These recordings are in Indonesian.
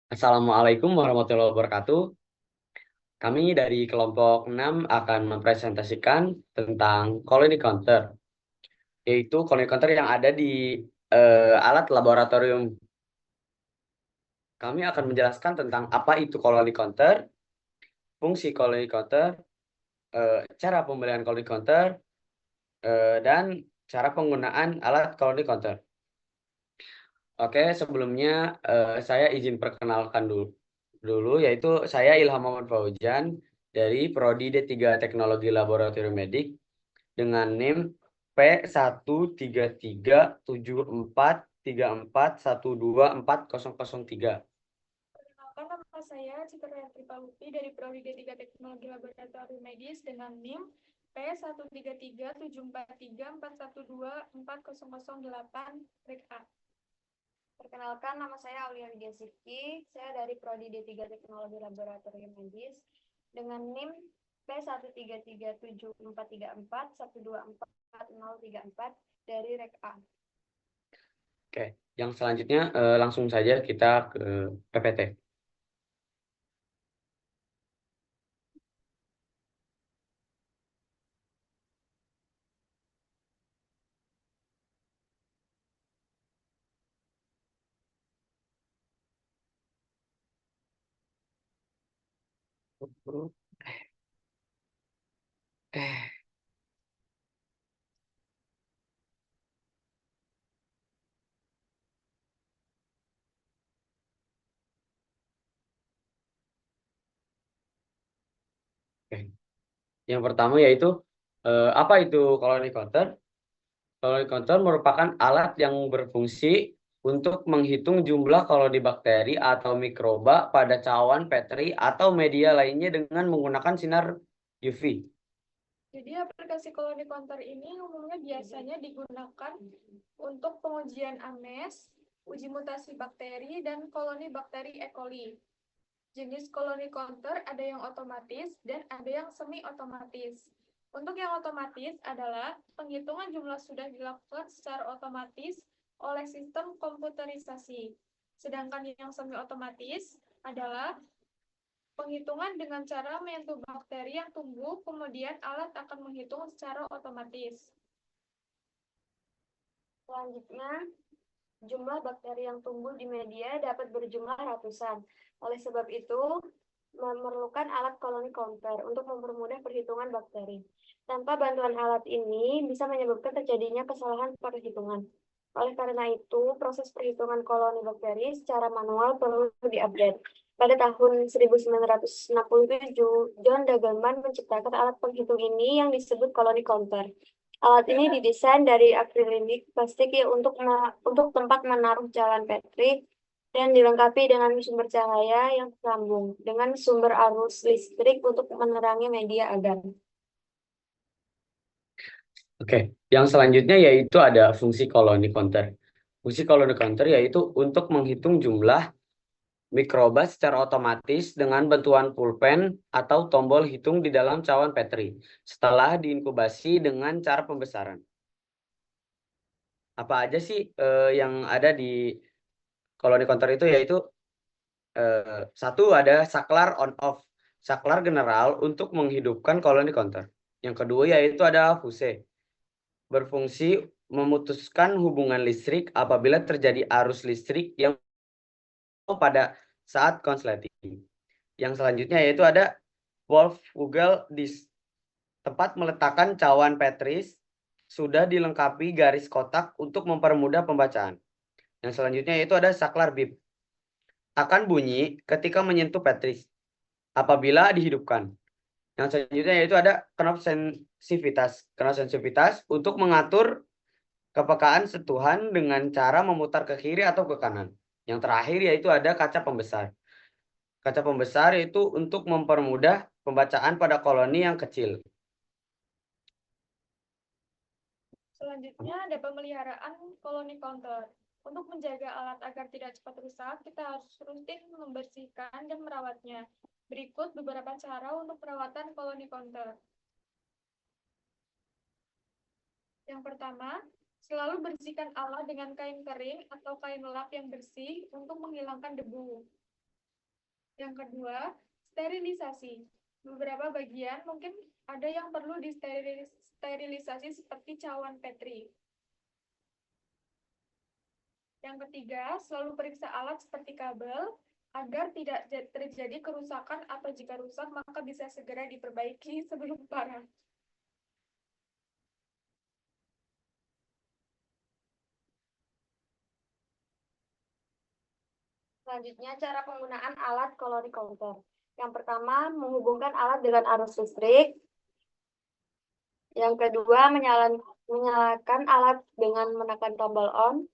Assalamualaikum warahmatullahi wabarakatuh. Kami dari kelompok 6 akan mempresentasikan tentang colony counter, yaitu colony counter yang ada di alat laboratorium. Kami akan menjelaskan tentang apa itu colony counter, fungsi colony counter, cara pembelian colony counter, dan cara penggunaan alat colony counter. Oke, sebelumnya saya izin perkenalkan dulu, yaitu saya Ilham Muhammad Fauzan dari Prodi D3 Teknologi Laboratorium Medik dengan NIM P1337434124003. Perkenalkan, nama saya Citra Yatri Palupi dari Prodi D3 Teknologi Laboratorium Medis dengan NIM P1337434124008 Rek A. Perkenalkan, nama saya Aulia Widya Sifki. Saya dari Prodi D3 Teknologi Laboratorium Medis dengan NIM P1337434124034 dari Rek A. Oke, yang selanjutnya langsung saja kita ke PPT. Oke. Yang pertama yaitu apa itu colony counter? Colony counter merupakan alat yang berfungsi untuk menghitung jumlah koloni bakteri atau mikroba pada cawan petri atau media lainnya dengan menggunakan sinar UV. Jadi aplikasi colony counter ini umumnya biasanya digunakan untuk pengujian ames, uji mutasi bakteri, dan koloni bakteri E. coli. Jenis colony counter ada yang otomatis dan ada yang semi otomatis. Untuk yang otomatis adalah penghitungan jumlah sudah dilakukan secara otomatis oleh sistem komputerisasi. Sedangkan yang semi otomatis adalah penghitungan dengan cara menyentuh bakteri yang tumbuh, kemudian alat akan menghitung secara otomatis. Selanjutnya, jumlah bakteri yang tumbuh di media dapat berjumlah ratusan. Oleh sebab itu, memerlukan alat colony counter untuk mempermudah perhitungan bakteri. Tanpa bantuan alat ini bisa menyebabkan terjadinya kesalahan perhitungan. Oleh karena itu, proses perhitungan koloni bakteri secara manual perlu diupdate. Pada tahun 1967, John Dagelman menciptakan alat penghitung ini yang disebut colony counter. Alat ini didesain dari akrilik plastik untuk tempat menaruh jalan petri dan dilengkapi dengan sumber cahaya yang tersambung dengan sumber arus listrik untuk menerangi media agar. Oke, yang selanjutnya yaitu ada fungsi colony counter. Fungsi colony counter yaitu untuk menghitung jumlah mikroba secara otomatis dengan bantuan pulpen atau tombol hitung di dalam cawan petri setelah diinkubasi dengan cara pembesaran. Apa aja sih yang ada di colony counter itu yaitu satu ada saklar on off, saklar general untuk menghidupkan colony counter. Yang kedua yaitu ada fuse, berfungsi memutuskan hubungan listrik apabila terjadi arus listrik yang pada saat konsleting. Yang selanjutnya yaitu ada Wolfvogel disk, tempat meletakkan cawan Petris sudah dilengkapi garis kotak untuk mempermudah pembacaan. Yang selanjutnya yaitu ada saklar bip, akan bunyi ketika menyentuh Petris apabila dihidupkan. Yang selanjutnya yaitu ada knob sensitivitas. Knob sensitivitas untuk mengatur kepekaan sentuhan dengan cara memutar ke kiri atau ke kanan. Yang terakhir yaitu ada kaca pembesar. Kaca pembesar itu untuk mempermudah pembacaan pada koloni yang kecil. Selanjutnya ada pemeliharaan colony counter. Untuk menjaga alat agar tidak cepat rusak, kita harus rutin membersihkan dan merawatnya. Berikut beberapa cara untuk perawatan colony counter. Yang pertama, selalu bersihkan alat dengan kain kering atau kain lap yang bersih untuk menghilangkan debu. Yang kedua, sterilisasi. Beberapa bagian mungkin ada yang perlu disterilisasi seperti cawan Petri. Yang ketiga, selalu periksa alat seperti kabel agar tidak terjadi kerusakan atau jika rusak maka bisa segera diperbaiki sebelum parah. Selanjutnya, cara penggunaan alat koloni counter. Yang pertama, menghubungkan alat dengan arus listrik. Yang kedua, menyalakan alat dengan menekan tombol on.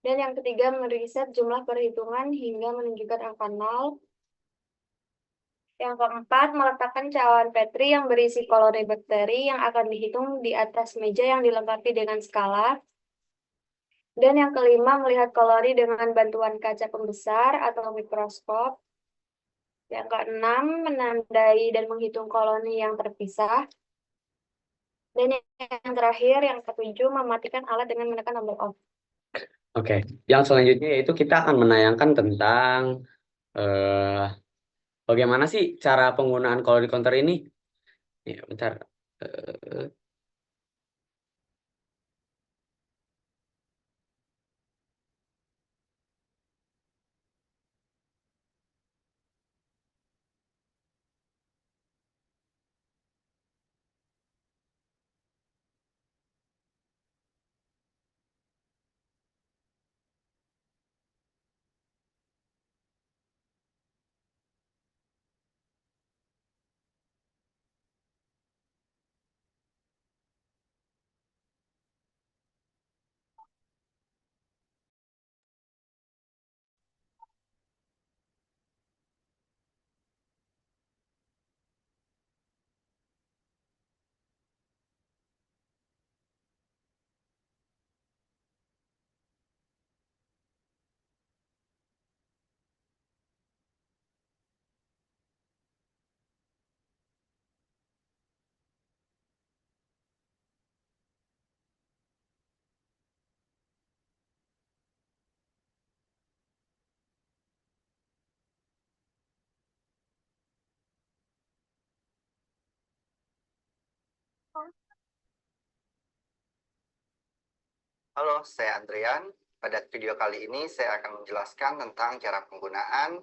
Dan yang ketiga, meriset jumlah perhitungan hingga menunjukkan angka 0. Yang keempat, meletakkan cawan Petri yang berisi koloni bakteri yang akan dihitung di atas meja yang dilengkapi dengan skala. Dan yang kelima, melihat koloni dengan bantuan kaca pembesar atau mikroskop. Yang keenam, menandai dan menghitung koloni yang terpisah. Dan yang terakhir, yang ketujuh, mematikan alat dengan menekan tombol off. Oke, yang selanjutnya yaitu kita akan menayangkan tentang bagaimana sih cara penggunaan koloni counter ini. Ya, bentar. Eh, Halo, saya Andrian. Pada video kali ini saya akan menjelaskan tentang cara penggunaan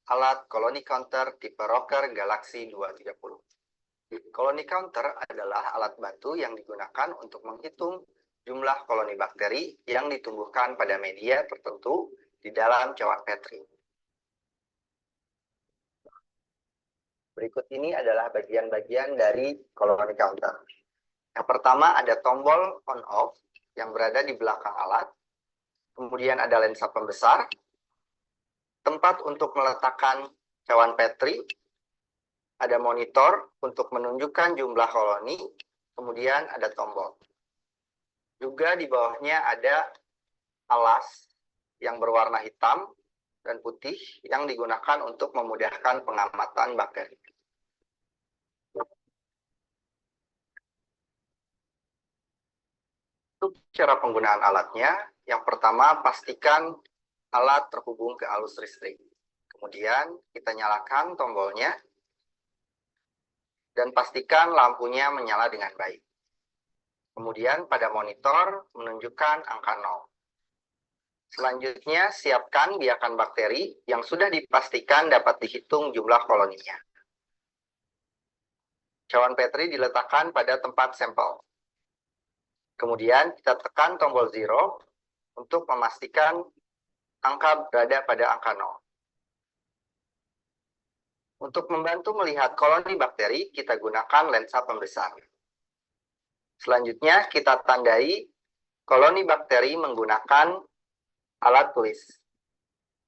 alat koloni counter tipe Rocker Galaxy 230. Koloni counter adalah alat bantu yang digunakan untuk menghitung jumlah koloni bakteri yang ditumbuhkan pada media tertentu di dalam cawan Petri. Berikut ini adalah bagian-bagian dari koloni counter. Yang pertama ada tombol on-off yang berada di belakang alat. Kemudian ada lensa pembesar, tempat untuk meletakkan cawan Petri, ada monitor untuk menunjukkan jumlah koloni, kemudian ada tombol. Juga di bawahnya ada alas yang berwarna hitam dan putih yang digunakan untuk memudahkan pengamatan bakteri. Untuk cara penggunaan alatnya, yang pertama pastikan alat terhubung ke arus listrik. Kemudian kita nyalakan tombolnya dan pastikan lampunya menyala dengan baik. Kemudian pada monitor menunjukkan angka 0. Selanjutnya siapkan biakan bakteri yang sudah dipastikan dapat dihitung jumlah koloninya. Cawan Petri diletakkan pada tempat sampel. Kemudian kita tekan tombol 0 untuk memastikan angka berada pada angka 0. Untuk membantu melihat koloni bakteri, kita gunakan lensa pembesar. Selanjutnya, kita tandai koloni bakteri menggunakan alat tulis.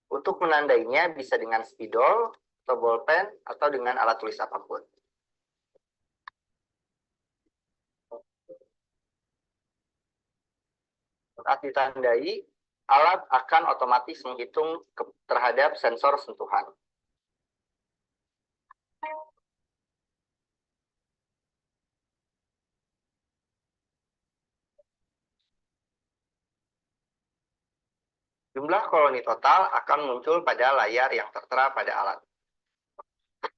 Untuk menandainya bisa dengan spidol, atau bolpen, atau dengan alat tulis apapun. Saat ditandai, alat akan otomatis menghitung terhadap sensor sentuhan. Jumlah koloni total akan muncul pada layar yang tertera pada alat.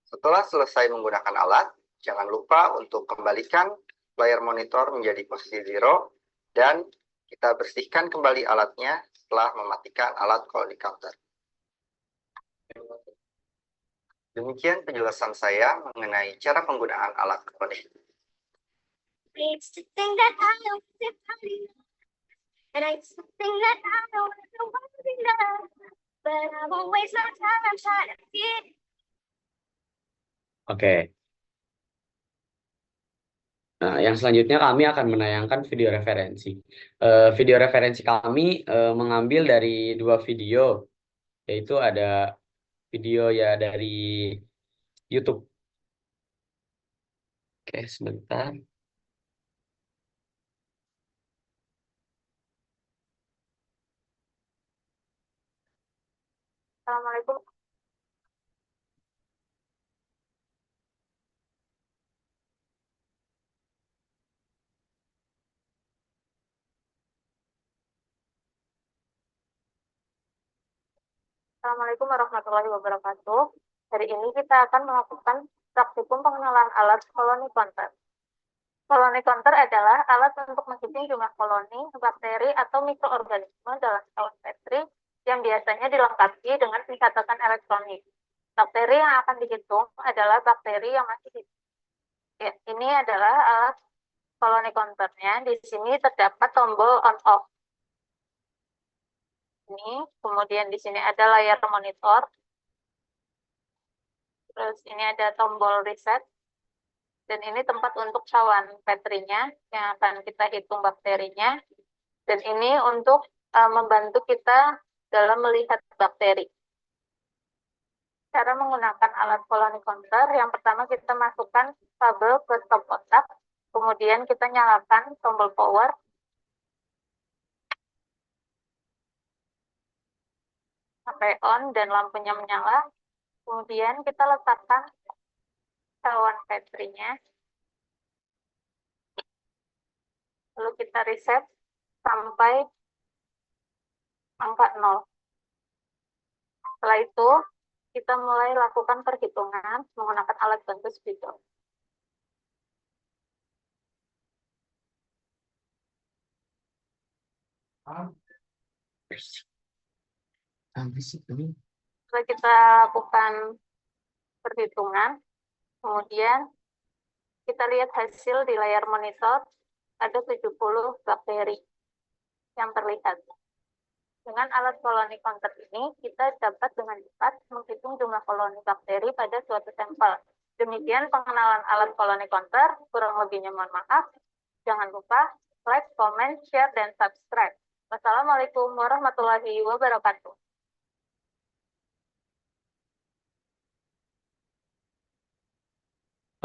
Setelah selesai menggunakan alat, jangan lupa untuk kembalikan layar monitor menjadi posisi 0 dan kita bersihkan kembali alatnya setelah mematikan alat koloni counter. Demikian penjelasan saya mengenai cara penggunaan alat koloni. It's the thing that I know is funny. And it's the thing that I know is the one thing that but I won't waste no time, I'm trying to get. Oke. Nah, yang selanjutnya kami akan menayangkan video referensi. Video referensi kami mengambil dari 2 video, yaitu ada video ya dari YouTube. Oke, sebentar. Assalamualaikum. Assalamualaikum warahmatullahi wabarakatuh. Hari ini kita akan melakukan praktikum pengenalan alat koloni counter. Koloni counter adalah alat untuk menghitung jumlah koloni, bakteri, atau mikroorganisme dalam setahun Petri yang biasanya dilengkapi dengan pencatatan elektronik. Bakteri yang akan dihitung adalah bakteri yang masih hidup. Ya, ini adalah alat koloni counternya. Di sini terdapat tombol on-off. Ini, kemudian di sini ada layar monitor. Terus ini ada tombol reset. Dan ini tempat untuk cawan Petrinya yang akan kita hitung bakterinya. Dan ini untuk membantu kita dalam melihat bakteri. Cara menggunakan alat koloni counter, yang pertama kita masukkan kabel ke stop kontak, kemudian kita nyalakan tombol power. Sampai on dan lampunya menyala. Kemudian kita letakkan cawan Petrinya. Lalu kita reset sampai angka 0. Setelah itu, kita mulai lakukan perhitungan menggunakan alat bantu speedo. Setelah kita lakukan perhitungan, kemudian kita lihat hasil di layar monitor, ada 70 bakteri yang terlihat. Dengan alat koloni counter ini, kita dapat dengan cepat menghitung jumlah koloni bakteri pada suatu sampel. Demikian pengenalan alat koloni counter, kurang lebihnya mohon maaf. Jangan lupa like, comment, share, dan subscribe. Wassalamualaikum warahmatullahi wabarakatuh.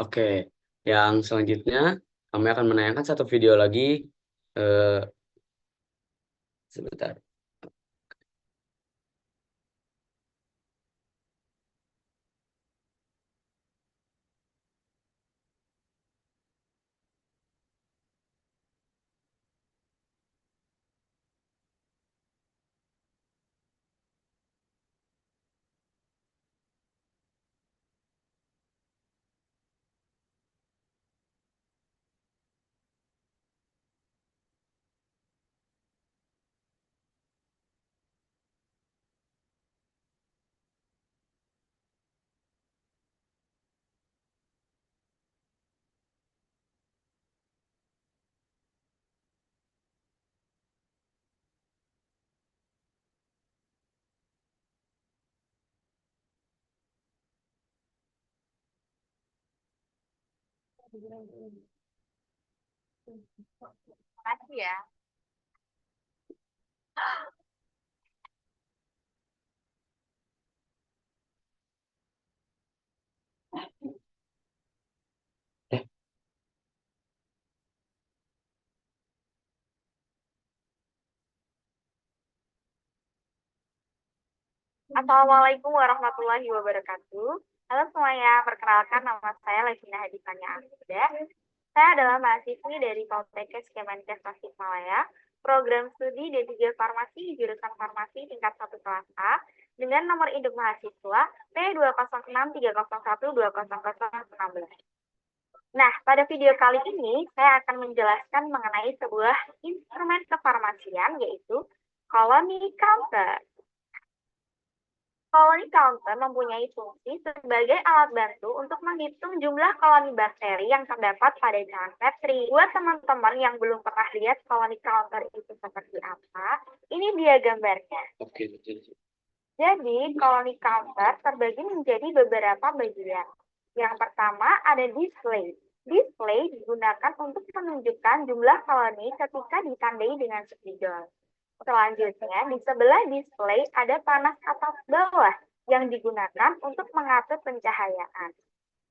Oke, yang selanjutnya kami akan menayangkan satu video lagi. Sebentar. Terima kasih ya. Assalamualaikum warahmatullahi wabarakatuh. Halo semuanya, perkenalkan nama saya Levina Hadifania Amuda. Saya adalah mahasiswi dari Poltekkes Kemenkes Tasikmalaya, program studi D3 Farmasi jurusan Farmasi tingkat 1 kelas A dengan nomor induk mahasiswa P20630120016. Nah, pada video kali ini saya akan menjelaskan mengenai sebuah instrumen kefarmasian yaitu colony counter. Colony counter mempunyai fungsi sebagai alat bantu untuk menghitung jumlah koloni bakteri yang terdapat pada cairan Petri. Buat teman-teman yang belum pernah lihat colony counter itu seperti apa, ini dia gambarnya. Oke, betul. Jadi, colony counter terbagi menjadi beberapa bagian. Yang pertama ada display. Display digunakan untuk menunjukkan jumlah koloni ketika ditandai dengan spidol. Selanjutnya, di sebelah display ada panas atas bawah yang digunakan untuk mengatur pencahayaan.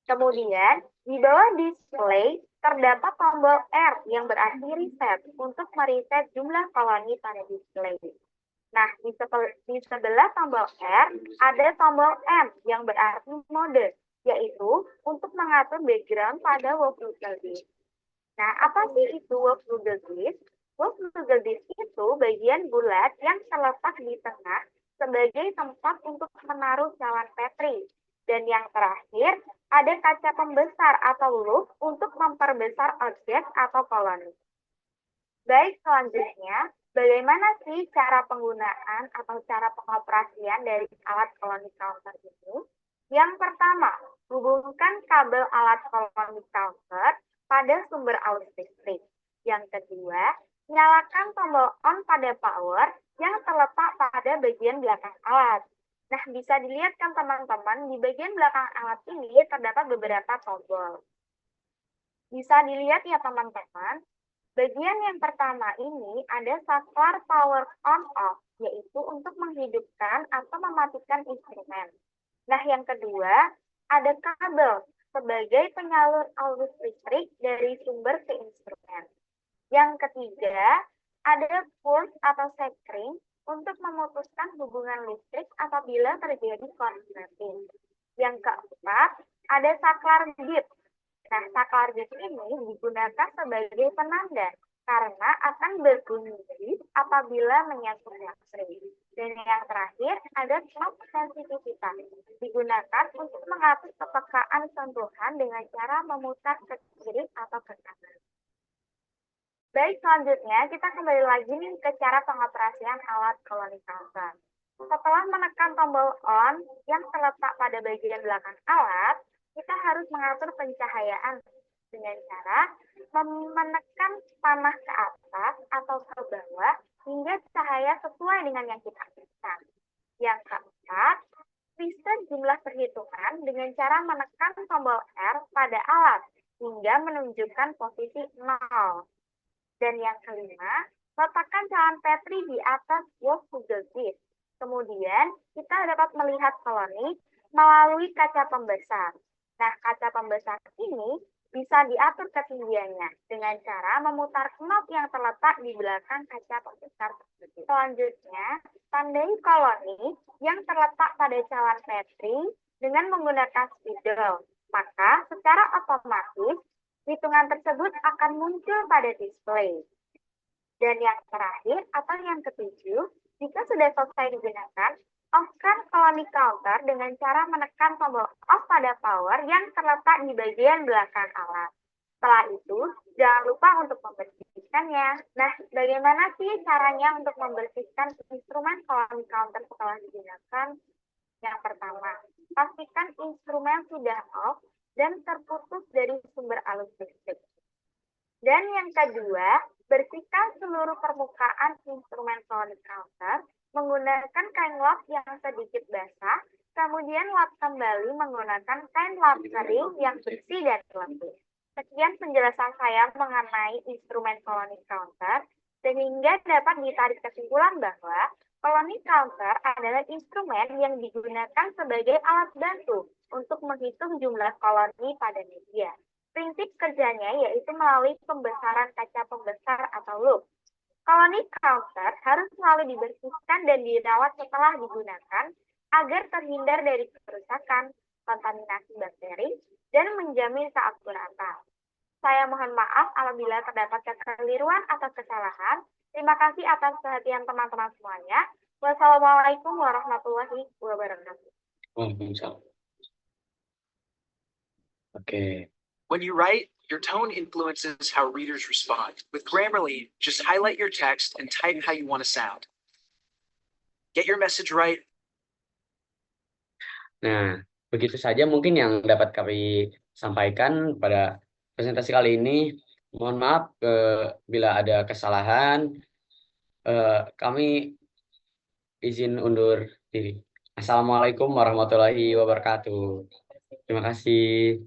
Kemudian, di bawah display terdapat tombol R yang berarti reset untuk mereset jumlah koloni pada display. Nah, di sebelah tombol R ada tombol M yang berarti mode, yaitu untuk mengatur background pada workflow disk. Nah, apa sih itu workflow disk? Workflow disk itu bagian bulat yang terletak di tengah sebagai tempat untuk menaruh cawan Petri. Dan yang terakhir, ada kaca pembesar atau loop untuk memperbesar objek atau koloni. Baik, selanjutnya, bagaimana sih cara penggunaan atau cara pengoperasian dari alat colony counter ini? Yang pertama, hubungkan kabel alat colony counter pada sumber arus listrik. Yang kedua, nyalakan tombol on pada power yang terletak pada bagian belakang alat. Nah, bisa dilihat kan teman-teman, di bagian belakang alat ini terdapat beberapa tombol. Bisa dilihat ya teman-teman, bagian yang pertama ini ada saklar power on off, yaitu untuk menghidupkan atau mematikan instrumen. Nah, yang kedua, ada kabel sebagai penyalur arus listrik dari sumber ke instrumen. Yang ketiga, ada pulse atau sekring untuk memutuskan hubungan listrik apabila terjadi korsleting. Yang keempat, ada saklar bit. Nah, saklar bit ini digunakan sebagai penanda karena akan berbunyi bit apabila menyangkut baterai. Dan yang terakhir, ada knob sensitivitas. Digunakan untuk mengatur kepekaan sentuhan dengan cara memutar ke kiri atau ke kanan. Baik, selanjutnya kita kembali lagi nih ke cara pengoperasian alat colony counter. Setelah menekan tombol on yang terletak pada bagian belakang alat, kita harus mengatur pencahayaan dengan cara menekan panah ke atas atau ke bawah hingga cahaya sesuai dengan yang kita inginkan. Yang keempat, reset jumlah perhitungan dengan cara menekan tombol R pada alat hingga menunjukkan posisi 0. Dan yang kelima, letakkan cawan Petri di atas workflow disk. Kemudian, kita dapat melihat koloni melalui kaca pembesar. Nah, kaca pembesar ini bisa diatur ketinggiannya dengan cara memutar knob yang terletak di belakang kaca pembesar tersebut. Selanjutnya, tandai koloni yang terletak pada cawan Petri dengan menggunakan spidol. Maka, secara otomatis, hitungan tersebut akan muncul pada display. Dan yang terakhir atau yang ketujuh, jika sudah selesai digunakan, off-kan colony counter dengan cara menekan tombol off pada power yang terletak di bagian belakang alat. Setelah itu, jangan lupa untuk membersihkannya. Nah, bagaimana sih caranya untuk membersihkan instrumen colony counter setelah digunakan? Yang pertama, pastikan instrumen sudah off dan terputus dari sumber arus listrik. Dan yang kedua, bersihkan seluruh permukaan instrumen colony counter menggunakan kain lap yang sedikit basah, kemudian lap kembali menggunakan kain lap kering yang bersih dan lembut. Sekian penjelasan saya mengenai instrumen colony counter, sehingga dapat ditarik kesimpulan bahwa colony counter adalah instrumen yang digunakan sebagai alat bantu untuk menghitung jumlah koloni pada media. Prinsip kerjanya yaitu melalui pembesaran kaca pembesar atau loop. Colony counter harus selalu dibersihkan dan dirawat setelah digunakan agar terhindar dari kerusakan, kontaminasi bakteri, dan menjamin keakuratan. Saya mohon maaf apabila terdapat kekeliruan atau kesalahan. Terima kasih atas perhatian teman-teman semuanya. Wassalamualaikum warahmatullahi wabarakatuh. Waalaikumsalam. Oke. When you write, your tone influences how readers respond. With Grammarly, just highlight your text and type how you want to sound. Get your message right. Nah, begitu saja mungkin yang dapat kami sampaikan pada presentasi kali ini. Mohon maaf bila ada kesalahan. Kami izin undur diri. Assalamualaikum warahmatullahi wabarakatuh. Terima kasih.